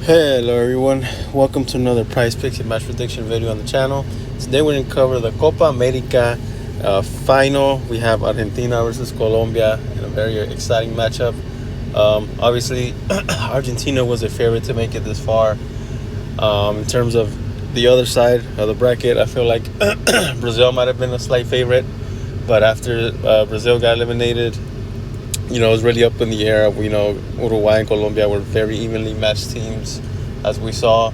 Hello everyone, welcome to another PrizePicks and match prediction video on the channel. Today we're going to cover the Copa America final. We have Argentina versus Colombia in a very exciting matchup. Obviously, Argentina was a favorite to make it this far. In terms of the other side of the bracket, I feel like Brazil might have been a slight favorite, but after Brazil got eliminated, it was really up in the air. Uruguay and Colombia were very evenly matched teams, as we saw.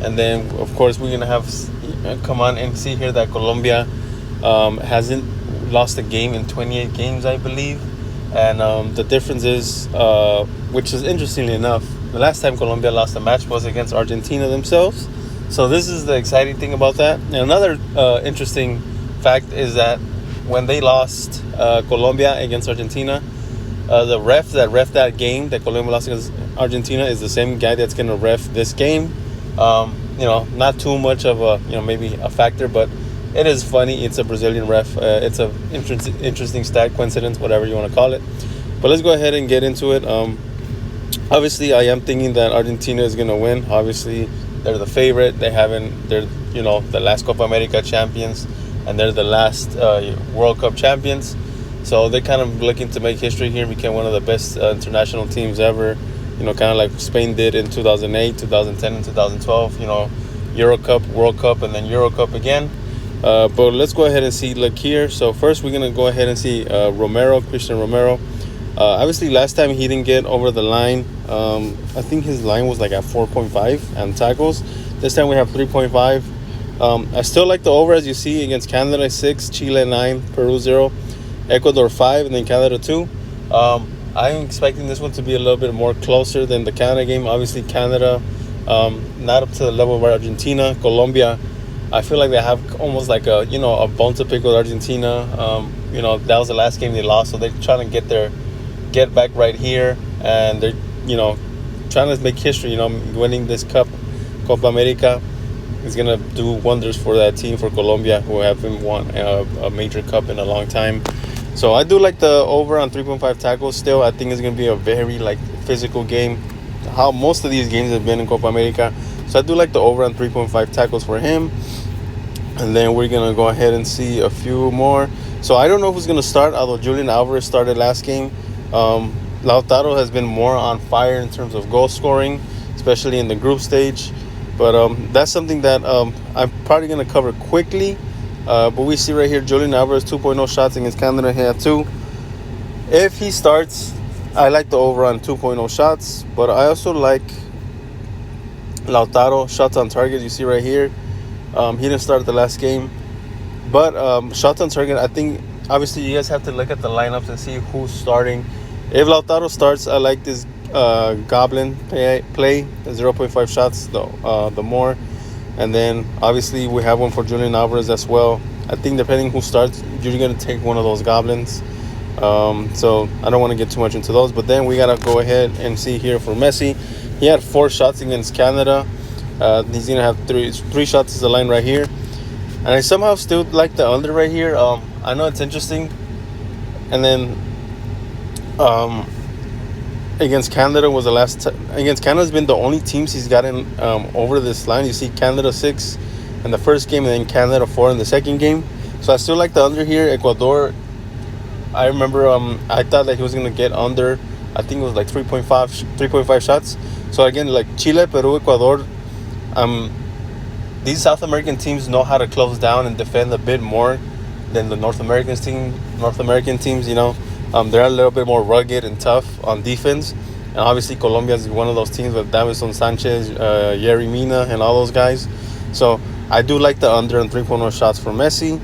And then, of course, we're going to have come on and see here that Colombia hasn't lost a game in 28 games, I believe. And the difference is, which is interestingly enough, the last time Colombia lost a match was against Argentina themselves. So this is the exciting thing about that. And another interesting fact is that when they lost Colombia against Argentina, the ref that game that Colombia lost against Argentina is the same guy that's going to ref this game. Not too much of a, maybe a factor, but it is funny. It's a Brazilian ref. It's a interesting stat, coincidence, whatever you want to call it. But let's go ahead and get into it. Obviously, I am thinking that Argentina is going to win. Obviously, they're the favorite. They're the last Copa America champions, and they're the last World Cup champions. So they're kind of looking to make history here, become one of the best international teams ever. Kind of like Spain did in 2008, 2010, and 2012. Euro Cup, World Cup, and then Euro Cup again. But let's go ahead and look here. So first, we're going to go ahead and see Christian Romero. Obviously, last time he didn't get over the line. I think his line was like at 4.5 and tackles. This time we have 3.5. I still like the over, as you see, against Canada 6, Chile 9, Peru 0. Ecuador 5, and then Canada 2. I'm expecting this one to be a little bit more closer than the Canada game. Obviously, Canada not up to the level of Argentina. Colombia, I feel like they have almost like a bone to pick with Argentina. That was the last game they lost, so they're trying to get back right here, and they're trying to make history. Winning this cup, Copa America, is gonna do wonders for that team, for Colombia, who haven't won a major cup in a long time. So I do like the over on 3.5 tackles still. I think it's going to be a very physical game, how most of these games have been in Copa America. So I do like the over on 3.5 tackles for him. And then we're going to go ahead and see a few more. So I don't know who's going to start, although Julian Alvarez started last game. Lautaro has been more on fire in terms of goal scoring, especially in the group stage. But that's something that I'm probably going to cover quickly. But we see right here, Julian Alvarez, 2.0 shots against Canada. He had 2. If he starts, I like the over on 2.0 shots. But I also like Lautaro, shots on target. You see right here. He didn't start the last game. But shots on target, I think, obviously, you guys have to look at the lineups and see who's starting. If Lautaro starts, I like this Goblin play, 0.5 shots, the more. And then, obviously, we have one for Julian Alvarez as well. I think depending who starts, you're going to take one of those Goblins. So I don't want to get too much into those. But then we got to go ahead and see here for Messi. He had 4 shots against Canada. He's going to have 3 shots as the line right here. And I somehow still like the under right here. I know it's interesting. And then against Canada was the last against Canada's been the only teams he's gotten over this line. You see Canada 6 in the first game, and then Canada 4 in the second game. So I still like the under here. Ecuador, I remember I thought that he was gonna get under. I think it was like 3.5 shots. So again, like Chile, Peru, Ecuador, these South American teams know how to close down and defend a bit more than the North American teams. They're a little bit more rugged and tough on defense. And obviously, Colombia is one of those teams with Davison Sanchez, Yerry Mina, and all those guys. So I do like the under on 3.0 shots for Messi.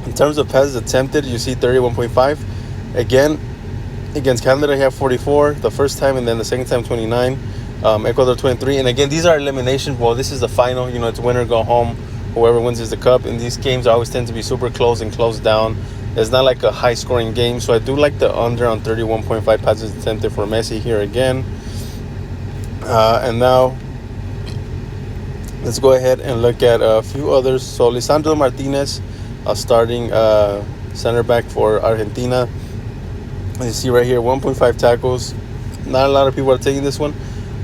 In terms of passes attempted, you see 31.5. Again, against Canada, he had 44 the first time, and then the second time, 29. Ecuador, 23. And again, these are elimination. Well, this is the final. It's win or go home. Whoever wins is the cup. And these games always tend to be super close and closed down. It's not like a high-scoring game, so I do like the under on 31.5 passes attempted for Messi here again. And now, let's go ahead and look at a few others. So, Lisandro Martinez, starting center back for Argentina. As you see right here, 1.5 tackles. Not a lot of people are taking this one.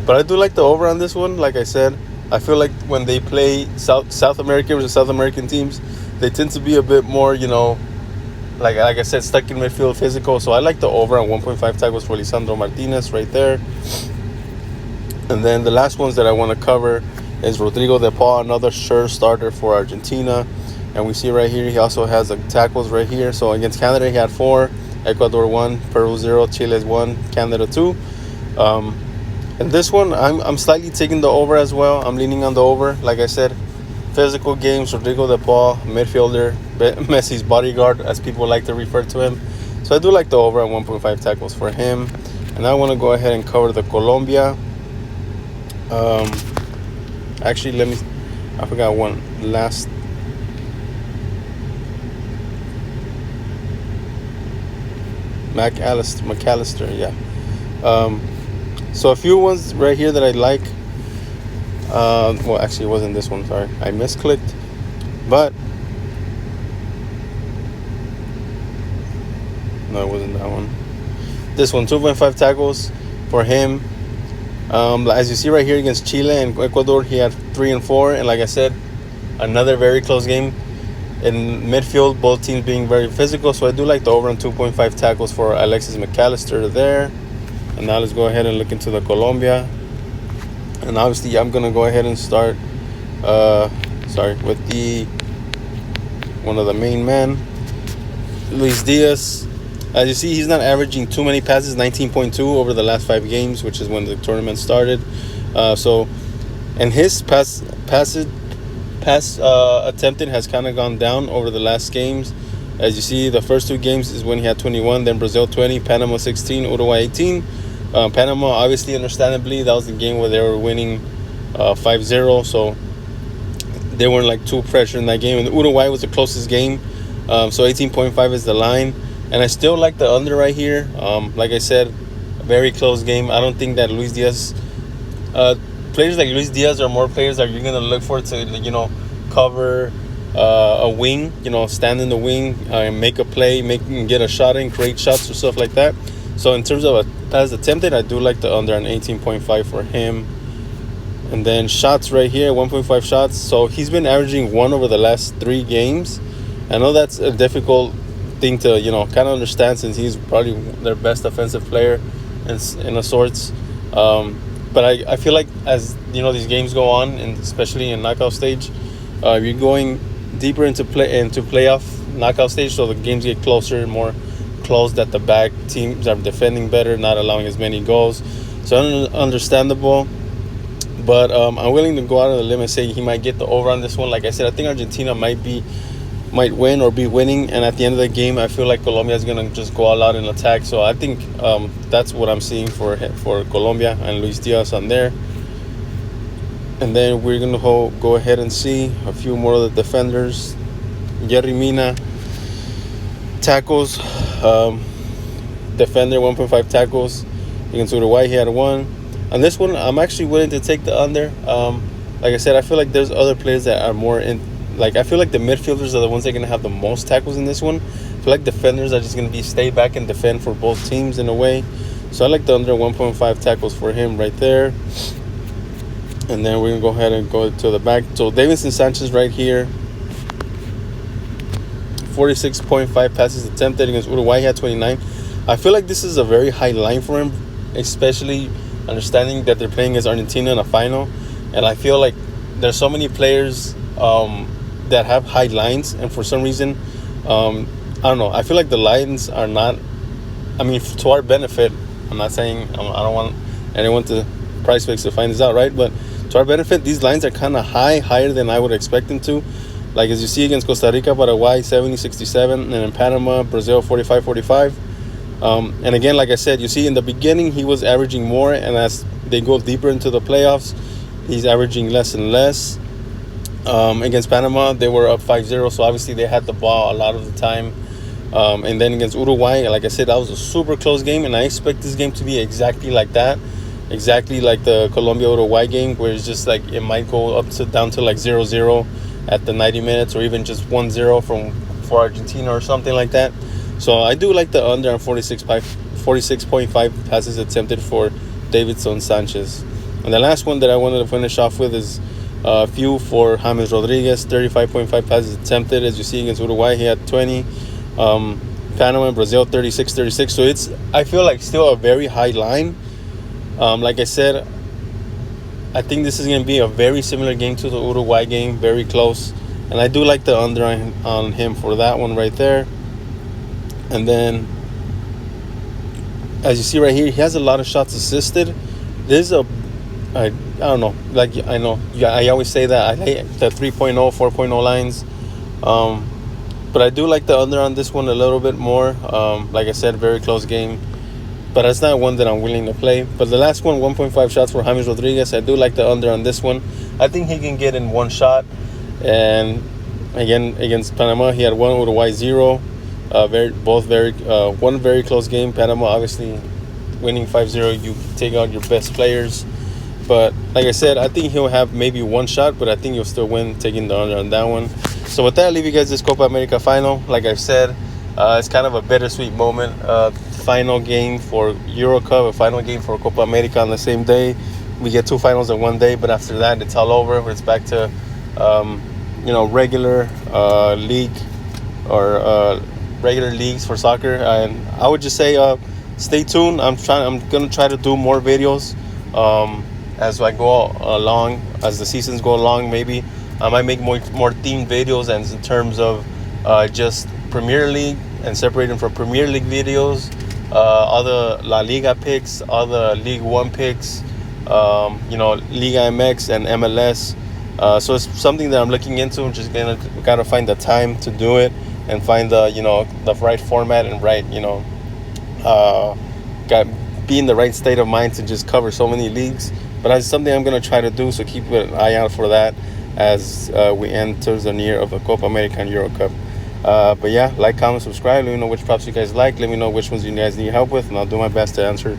But I do like the over on this one. Like I said, I feel like when they play South American versus South American teams, they tend to be a bit more, like I said, stuck in midfield, physical. So I like the over on 1.5 tackles for Lisandro Martinez right there. And then the last ones that I want to cover is Rodrigo De Paul, another sure starter for Argentina. And we see right here, he also has the tackles right here. So against Canada, he had 4, Ecuador 1, Peru 0, Chile 1, Canada 2. And this one, I'm slightly taking the over as well. I'm leaning on the over. Like I said, physical games, Rodrigo De Paul, midfielder, Messi's bodyguard, as people like to refer to him. So I do like the over on 1.5 tackles for him. And I want to go ahead and cover the Colombia. Actually, I forgot one last. McAllister, yeah. So a few ones right here that I like. Well, actually, it wasn't this one. Sorry, I misclicked. But no, it wasn't that one. This one, 2.5 tackles for him. As you see right here against Chile and Ecuador, he had 3 and 4. And like I said, another very close game. In midfield, both teams being very physical. So I do like the over on 2.5 tackles for Alexis McAllister there. And now let's go ahead and look into the Colombia. And obviously, I'm going to go ahead and start, with one of the main men, Luis Diaz. As you see, he's not averaging too many passes, 19.2 over the last 5 games, which is when the tournament started. And his pass attempted has kind of gone down over the last games. As you see, the first 2 games is when he had 21, then Brazil 20, Panama 16, Uruguay 18. Panama, obviously, understandably, that was the game where they were winning 5-0, so they weren't like too pressured in that game. And Uruguay was the closest game, so 18.5 is the line. And I still like the under right here. Like I said, a very close game. I don't think that Luis Diaz, players like Luis Diaz are more players that you're going to look for to, cover a wing, stand in the wing, make a play, get a shot in, create shots or stuff like that. So in terms of a pass attempted, I do like the under on 18.5 for him. And then shots right here, 1.5 shots. So he's been averaging 1 over the last 3 games. I know that's a difficult thing to, kind of understand, since he's probably their best offensive player in a sorts. But I feel like as, these games go on, and especially in knockout stage, you're going deeper into playoff knockout stage, so the games get closer and more closed at the back. Teams are defending better, not allowing as many goals. So understandable. But I'm willing to go out on the limb and say he might get the over on this one. Like I said, I think Argentina might win or be winning. And at the end of the game, I feel like Colombia is going to just go all out in attack. So I think that's what I'm seeing for Colombia and Luis Diaz on there. And then we're going to go ahead and see a few more of the defenders. Yerry Mina, tackles. Defender, 1.5 tackles. Against Uruguay, he had 1. On this one, I'm actually willing to take the under. Like I said, I feel like there's other players that are more in. Like, I feel like the midfielders are the ones that are going to have the most tackles in this one. I feel like defenders are just going to stay back and defend for both teams in a way. So I like the under 1.5 tackles for him right there. And then we're going to go ahead and go to the back. So Davinson Sanchez right here. 46.5 passes attempted against Uruguay. He had 29. I feel like this is a very high line for him, especially understanding that they're playing against Argentina in a final. And I feel like there's so many players that have high lines, and for some reason, I don't know, I feel like the lines are not, to our benefit. I'm not saying, I don't want anyone to PrizePicks to find this out, right? But to our benefit, these lines are kind of higher than I would expect them to. Like, as you see against Costa Rica, Paraguay, 70-67, and in Panama, Brazil, 45-45. And again, like I said, you see in the beginning, he was averaging more, and as they go deeper into the playoffs, he's averaging less and less. Against Panama, they were up 5-0, so obviously they had the ball a lot of the time. And then against Uruguay, like I said, that was a super close game, and I expect this game to be exactly like that. Exactly like the Colombia-Uruguay game, where it's just like it might go down to like 0-0 at the 90 minutes, or even just 1-0 for Argentina or something like that. So I do like the under on 46.5 passes attempted for Davinson Sanchez. And the last one that I wanted to finish off with is a few for James Rodriguez. 35.5 passes attempted, as you see, against Uruguay. He had 20. Panama and Brazil, 36. So it's, I feel like, still a very high line. Like I said, I think this is going to be a very similar game to the Uruguay game, very close. And I do like the under on him for that one right there. And then, as you see right here, he has a lot of shots assisted. This is I don't know, like, I know, I always say that I hate the 3.0, 4.0 lines. But I do like the under on this one a little bit more. Like I said, very close game. But it's not one that I'm willing to play. But the last one, 1.5 shots for James Rodriguez. I do like the under on this one. I think he can get in one shot. And again, against Panama, he had 1, Uruguay 0. One very close game. Panama obviously winning 5-0. You take out your best players. But like I said, I think he'll have maybe one shot, but I think he'll still win, taking the under on that one. So with that, I leave you guys this Copa America final. Like I've said, it's kind of a bittersweet moment. Final game for Euro Cup, a final game for Copa America on the same day. We get 2 finals in one day, but after that, it's all over. It's back to, regular league or regular leagues for soccer. And I would just say, stay tuned. I'm gonna try to do more videos as I go along, as the seasons go along. Maybe I might make more themed videos, and in terms of just Premier League and separating from Premier League videos, other La Liga picks, other League One picks, Liga MX and MLS. So it's something that I'm looking into. I'm just gotta find the time to do it and find the right format and right be in the right state of mind to just cover so many leagues. But that's something I'm gonna try to do. So keep an eye out for that as we enter the near of the Copa America and Euro Cup. But yeah, like, comment, subscribe. Let me know which props you guys like. Let me know which ones you guys need help with, and I'll do my best to answer